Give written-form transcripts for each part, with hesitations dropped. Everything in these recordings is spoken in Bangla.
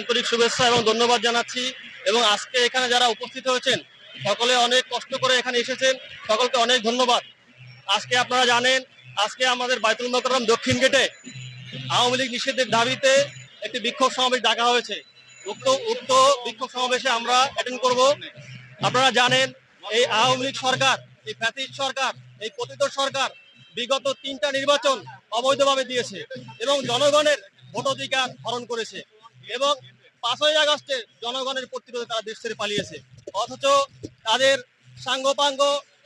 আন্তরিক শুভেচ্ছা এবং ধন্যবাদ জানাচ্ছি। এবং আজকে এখানে যারা উপস্থিত হয়েছেন সকলে অনেক কষ্ট করে এখানে এসেছেন, সকলকে অনেক ধন্যবাদ। আজকে আপনারা জানেন, আজকে আমাদের বায়তুল মোকাররম দক্ষিণ গেটে আওয়ামী লীগ নিষিদ্ধের দাবিতে একটি বিক্ষোভ সমাবেশ ডাকা হয়েছে। উক্ত বিক্ষোভ সমাবেশে আমরা অ্যাটেন্ড করব। আপনারা জানেন, এই আওয়ামী লীগ সরকার, এই ফ্যাসিস্ট সরকার, এই পতিত সরকার বিগত 3টা নির্বাচন অবৈধভাবে দিয়েছে এবং জনগণের ভোটাধিকার হরণ করেছে এবং 5ই আগস্টে জনগণের প্রতিরোধে তারা দেশ ছেড়ে পালিয়েছে। অথচ তাদের সাঙ্গপাঙ্গ,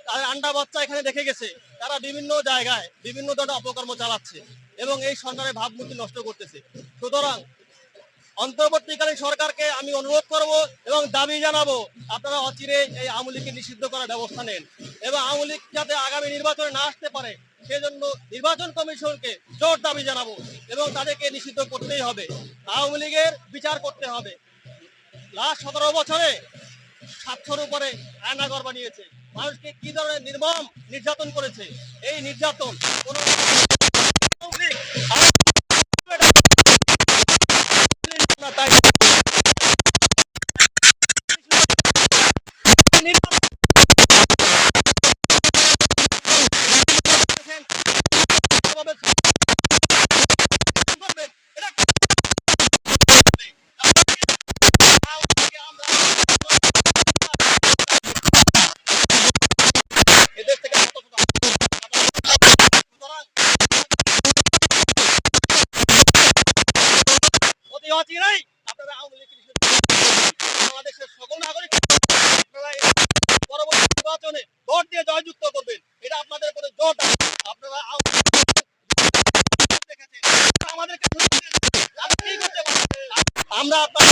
তাদের আন্ডা বাচ্চা এখানে দেখে গেছে, তারা বিভিন্ন জায়গায় বিভিন্ন ধরনের অপকর্ম চালাচ্ছে এবং এই সরকারের ভাবমূর্তি নষ্ট করতেছে। সুতরাং অন্তর্বর্তীকালীন সরকারকে আমি অনুরোধ করব এবং দাবি জানাবো, আপনারা অচিরে এই আওয়ামী লীগকে নিষিদ্ধ করার ব্যবস্থা নেন এবং আওয়ামী লীগ যাতে আগামী নির্বাচনে না আসতে পারে সেজন্য নির্বাচন কমিশনকে জোর দাবি জানাবো এবং তাদেরকে নিষিদ্ধ করতেই হবে। আওয়ামী লীগের বিচার করতে হবে। লাস্ট 17 বছরে 700-র উপরে আয়নাঘর বানিয়েছে, মানুষকে কি ধরনের নির্মম নির্যাতন করেছে। এই নির্যাতন কোন তাই এদেশ থেকে অতি অচিরেই আপনারা আওয়ামী লীগকে নিষিদ্ধ বাংলাদেশের সকল নাগরিক আপনারা পরবর্তী নির্বাচনে ভোট দিয়ে জয়যুক্ত করবেন, এটা আপনাদের উপরে জোর দাবি। আপনারা দেখেছেন আমাদেরকে আমরা আপনার